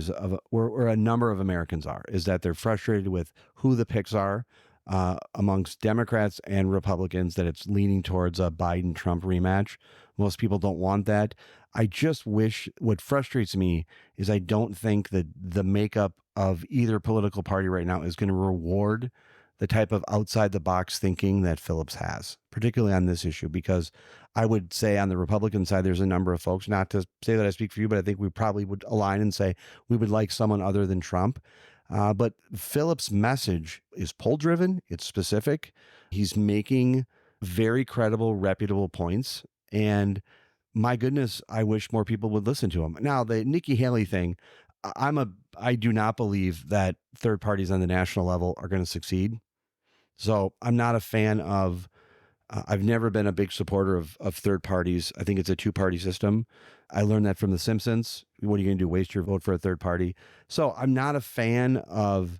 or a number of Americans are, is that they're frustrated with who the picks are amongst Democrats and Republicans, that it's leaning towards a Biden-Trump rematch. Most people don't want that. I just wish, what frustrates me is I don't think that the makeup of either political party right now is going to reward the type of outside-the-box thinking that Phillips has, particularly on this issue, because I would say on the Republican side, there's a number of folks, not to say that I speak for you, but I think we probably would align and say we would like someone other than Trump. But Phillips' message is poll driven, it's specific. He's making very credible, reputable points. And my goodness, I wish more people would listen to him. Now, the Nikki Haley thing, I do not believe that third parties on the national level are going to succeed. So I'm not a fan of, I've never been a big supporter of third parties. I think it's a two-party system. I learned that from The Simpsons. What are you going to do? Waste your vote for a third party? So I'm not a fan of,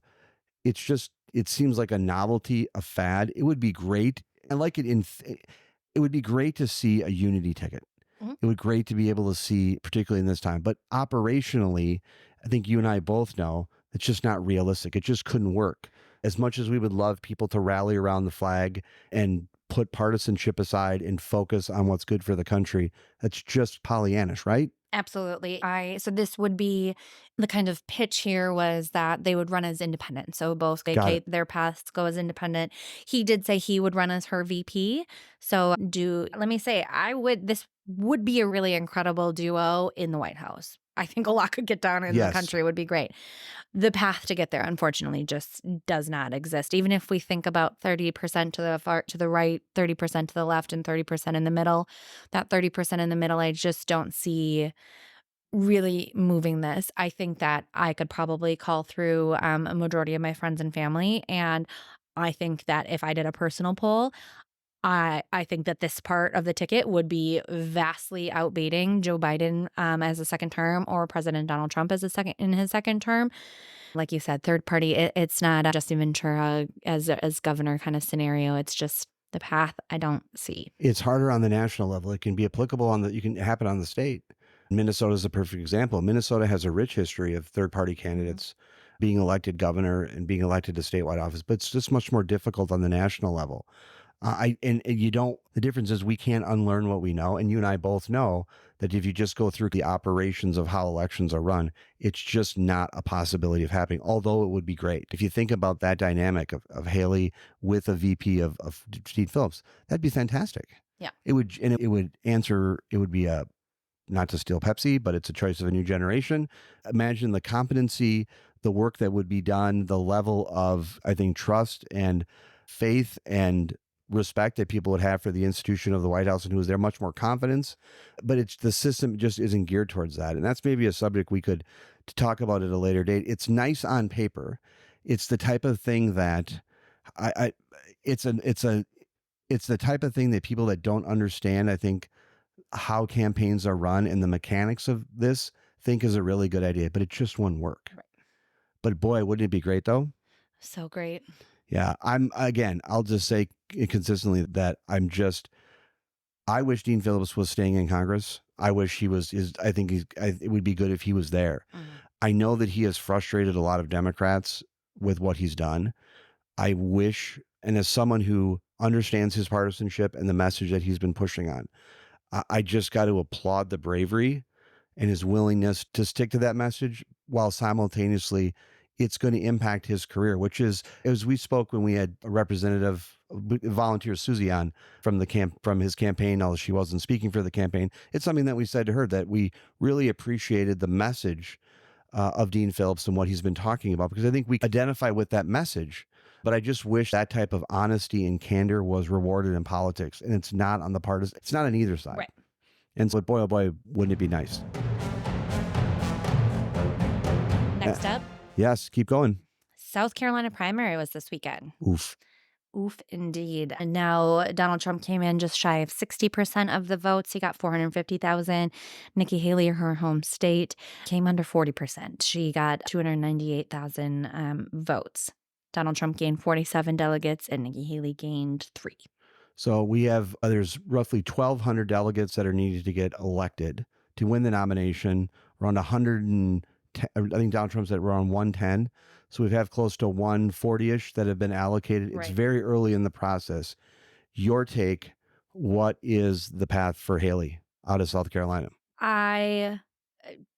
it's just, it seems like a novelty, a fad. It would be great. I like it it would be great to see a unity ticket. It would be great to be able to see, particularly in this time. But operationally, I think you and I both know it's just not realistic. It just couldn't work. As much as we would love people to rally around the flag and put partisanship aside and focus on what's good for the country, that's just Pollyannish, right? Absolutely. So this would be the kind of pitch here was that they would run as independent. So both Got it. their paths go as independent. He did say he would run as her VP. So let me say, this would be a really incredible duo in the White House. I think a lot could get done in the Yes. country would be great. The path to get there, unfortunately, just does not exist. Even if we think about 30% to the right, 30% to the left, and 30% in the middle, that 30% in the middle, I just don't see really moving this. I think that I could probably call through a majority of my friends and family, and I think that if I did a personal poll, I think that this part of the ticket would be vastly outbeating Joe Biden as a second term or President Donald Trump as his second term. Like you said, third party, it's not Justin Ventura as governor kind of scenario. It's just the path I don't see. It's harder on the national level. It can be applicable you can happen on the state. Minnesota is a perfect example. Minnesota has a rich history of third party candidates being elected governor and being elected to statewide office, but it's just much more difficult on the national level. And you don't, the difference is we can't unlearn what we know. And you and I both know that if you just go through the operations of how elections are run, it's just not a possibility of happening, although it would be great. If you think about that dynamic of Haley with a VP of Steve Phillips, that'd be fantastic. Yeah. It would, and it would answer, it would be not to steal Pepsi, but it's a choice of a new generation. Imagine the competency, the work that would be done, the level of, I think, trust and faith and respect that people would have for the institution of the White House and who is there, much more confidence. But it's the system just isn't geared towards that. And that's maybe a subject we could talk about at a later date. It's nice on paper. It's the type of thing that it's the type of thing that people that don't understand, I think, how campaigns are run and the mechanics of this think is a really good idea, but it just won't work. Right. But boy, wouldn't it be great though? So great. Yeah, I'll just say consistently that I wish Dean Phillips was staying in Congress. I wish he was, it would be good if he was there. I know that he has frustrated a lot of Democrats with what he's done. I wish, and as someone who understands his partisanship and the message that he's been pushing on, I just got to applaud the bravery and his willingness to stick to that message while simultaneously it's going to impact his career, which is, as we spoke when we had a representative volunteer Susie on from his campaign, although she wasn't speaking for the campaign. It's something that we said to her that we really appreciated the message of Dean Phillips and what he's been talking about, because I think we identify with that message. But I just wish that type of honesty and candor was rewarded in politics, and it's not on the partisan. It's not on either side. Right. And so, boy, oh boy, wouldn't it be nice? Next up, yes, keep going. South Carolina primary was this weekend. Oof. Oof, indeed. And now Donald Trump came in just shy of 60% of the votes. He got 450,000. Nikki Haley, her home state, came under 40%. She got 298,000 votes. Donald Trump gained 47 delegates and Nikki Haley gained 3. So we have, there's roughly 1,200 delegates that are needed to get elected to win the nomination. Around 110, I think Donald Trump's at around 110. So we have close to 140-ish that have been allocated. Right. It's very early in the process. Your take, what is the path for Haley out of South Carolina? I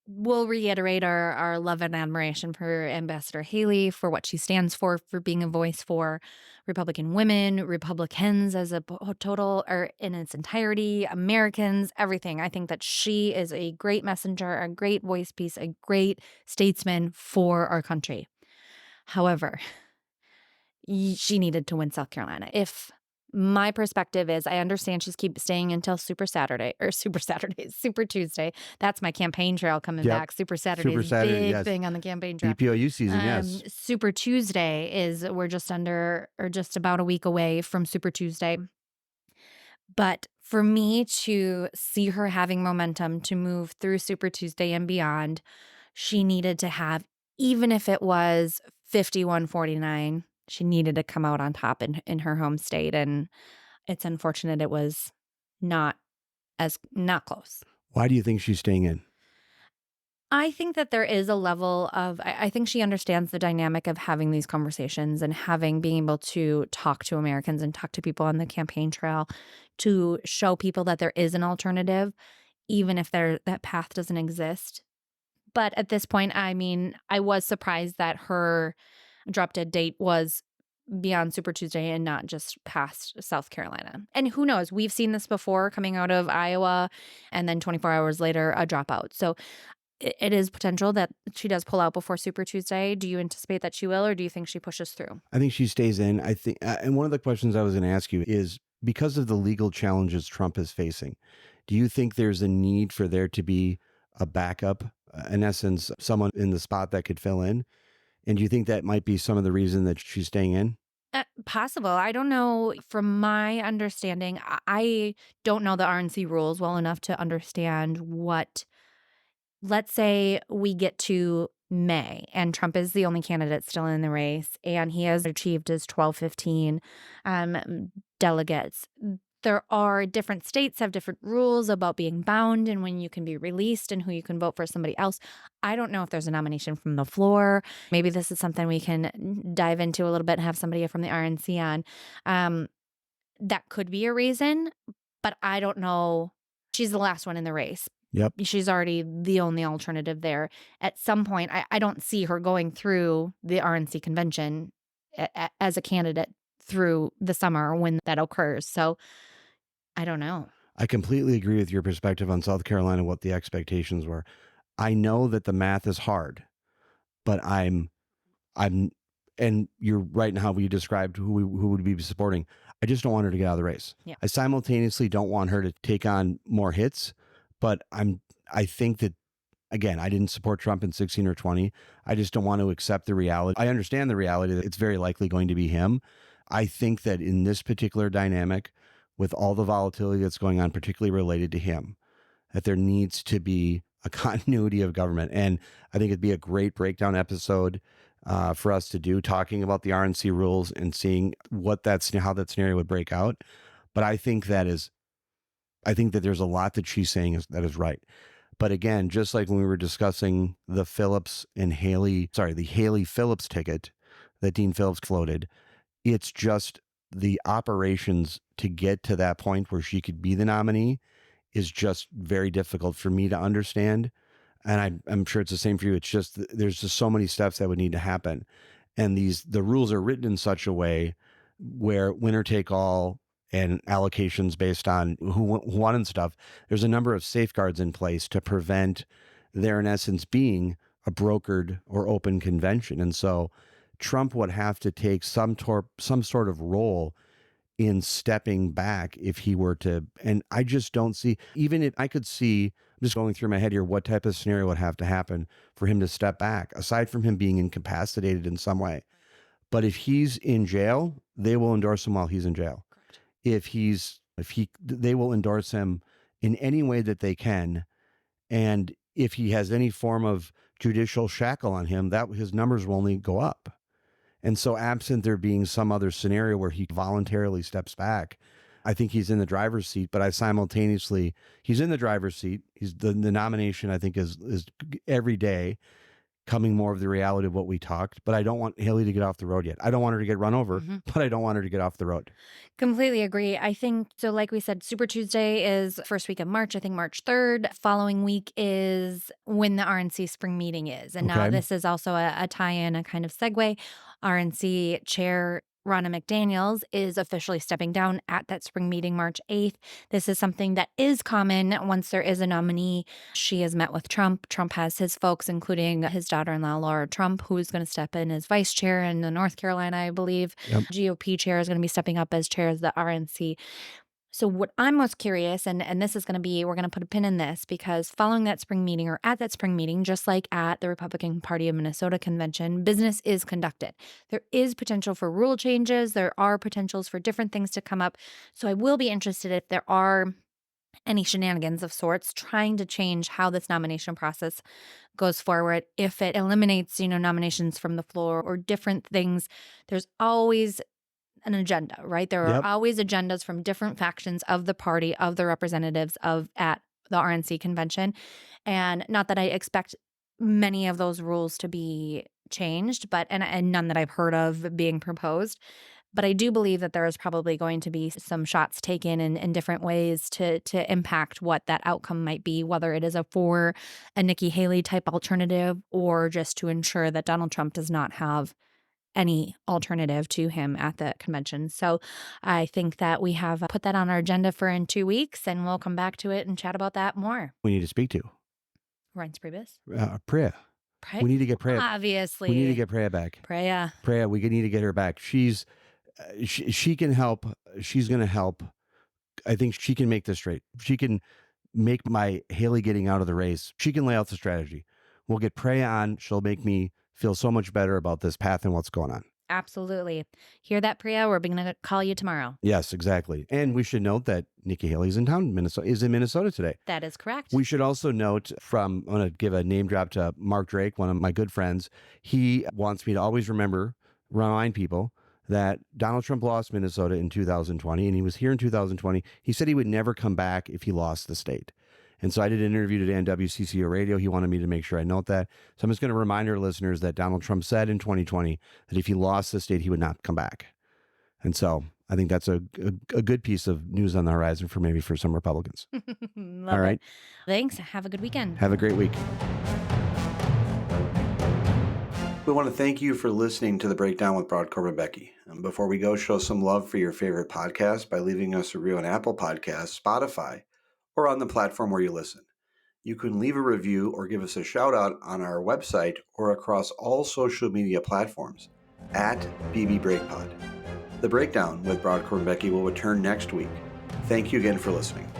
will reiterate our love and admiration for Ambassador Haley, for what she stands for being a voice for Republican women, Republicans as a total, or in its entirety, Americans, everything. I think that she is a great messenger, a great voice piece, a great statesman for our country. However, she needed to win South Carolina. If my perspective is, I understand she's keep staying until Super Tuesday. That's my campaign trail coming Yep. back. Super Saturday Super is Saturday, big yes. thing on the campaign trail. BPOU season, yes. Super Tuesday is, we're just under or just about a week away from Super Tuesday. But for me to see her having momentum to move through Super Tuesday and beyond, she needed to have, even if it was 51-49, she needed to come out on top in her home state. And it's unfortunate it was not close. Why do you think she's staying in? I think that there is a level of, I think she understands the dynamic of having these conversations and being able to talk to Americans and talk to people on the campaign trail to show people that there is an alternative, even if that path doesn't exist. But at this point, I mean, I was surprised that her drop dead date was beyond Super Tuesday and not just past South Carolina. And who knows? We've seen this before coming out of Iowa and then 24 hours later, a dropout. So it is potential that she does pull out before Super Tuesday. Do you anticipate that she will, or do you think she pushes through? I think she stays in. I think, and one of the questions I was going to ask you is, because of the legal challenges Trump is facing, do you think there's a need for there to be a backup, in essence, someone in the spot that could fill in? And do you think that might be some of the reason that she's staying in? Possible. I don't know. From my understanding, I don't know the RNC rules well enough to understand what. Let's say we get to May and Trump is the only candidate still in the race and he has achieved his 1215 delegates. There are different states have different rules about being bound and when you can be released and who you can vote for somebody else. I don't know if there's a nomination from the floor. Maybe this is something we can dive into a little bit and have somebody from the RNC on. That could be a reason, but I don't know. She's the last one in the race. Yep. She's already the only alternative there. At some point, I don't see her going through the RNC convention as a candidate through the summer when that occurs. So I don't know. I completely agree with your perspective on South Carolina, what the expectations were. I know that the math is hard, but and you're right in how you described who would be supporting. I just don't want her to get out of the race. Yeah. I simultaneously don't want her to take on more hits, but I think that, again, I didn't support Trump in 16 or 20. I just don't want to accept the reality. I understand the reality that it's very likely going to be him. I think that in this particular dynamic, with all the volatility that's going on, particularly related to him, that there needs to be a continuity of government. And I think it'd be a great breakdown episode for us to do, talking about the RNC rules and seeing how that scenario would break out. But I think that there's a lot that she's saying that is right. But again, just like when we were discussing the Haley Phillips ticket that Dean Phillips floated, it's just the operations to get to that point where she could be the nominee is just very difficult for me to understand. And I'm sure it's the same for you. It's just, there's just so many steps that would need to happen. And the rules are written in such a way where winner take all and allocations based on who won and stuff. There's a number of safeguards in place to prevent there, in essence, being a brokered or open convention. And so Trump would have to take some sort of role in stepping back if he were to. And I just don't see, even if I could see, I'm just going through my head here, what type of scenario would have to happen for him to step back, aside from him being incapacitated in some way. But if he's in jail, they will endorse him while he's in jail. They will endorse him in any way that they can. And if he has any form of judicial shackle on him, that his numbers will only go up. And so absent there being some other scenario where he voluntarily steps back, I think he's in the driver's seat, but he's in the driver's seat. He's the nomination, I think, is every day coming more of the reality of what we talked, but I don't want Haley to get off the road yet. I don't want her to get run over, but I don't want her to get off the road. Completely agree. I think, so like we said, Super Tuesday is first week of March, I think March 3rd. Following week is when the RNC spring meeting is. And now this is also a tie-in, a kind of segue. RNC chair Ronna McDaniels is officially stepping down at that spring meeting March 8th. This is something that is common once there is a nominee. She has met with Trump. Trump has his folks, including his daughter-in-law, Laura Trump, who is going to step in as vice chair in the North Carolina, I believe. Yep. GOP chair is going to be stepping up as chair of the RNC. So what I'm most curious, and this is going to be, we're going to put a pin in this, because following that spring meeting, or at that spring meeting, just like at the Republican Party of Minnesota convention, business is conducted. There is potential for rule changes. There are potentials for different things to come up. So I will be interested if there are any shenanigans of sorts trying to change how this nomination process goes forward. If it eliminates, nominations from the floor or different things, there's always an agenda, right? There are always agendas from different factions of the party, of the representatives at the RNC convention. And not that I expect many of those rules to be changed, but and none that I've heard of being proposed. But I do believe that there is probably going to be some shots taken in different ways to impact what that outcome might be, whether it is for a Nikki Haley type alternative or just to ensure that Donald Trump does not have any alternative to him at the convention. So I think that we have put that on our agenda for in 2 weeks, and we'll come back to it and chat about that more. We need to speak to Reince Priebus. Priya. We need to get Priya. Obviously. We need to get Priya back. Priya, we need to get her back. She's she can help. She's going to help. I think she can make this straight. She can make my Haley getting out of the race. She can lay out the strategy. We'll get Priya on. She'll make me feel so much better about this path and what's going on. absolutely. Hear that, Priya? We're going to call you tomorrow. Yes, exactly. And we should note that Nikki Haley's in town, is in Minnesota today. That is correct. We should also note I'm going to give a name drop to Mark Drake, one of my good friends. He wants me to always remind people that Donald Trump lost Minnesota in 2020, and he was here in 2020. He said he would never come back if he lost the state. And so I did an interview today on WCCO Radio. He wanted me to make sure I note that. So I'm just going to remind our listeners that Donald Trump said in 2020 that if he lost the state, he would not come back. And so I think that's a good piece of news on the horizon for some Republicans. All right. Thanks. Have a good weekend. Have a great week. We want to thank you for listening to The Breakdown with Brodkorb and Becky. Before we go, show some love for your favorite podcast by leaving us a review on Apple Podcasts, Spotify, or on the platform where you listen. You can leave a review or give us a shout out on our website or across all social media platforms at BBBreakPod. The Breakdown with Brodkorb and Becky will return next week. Thank you again for listening.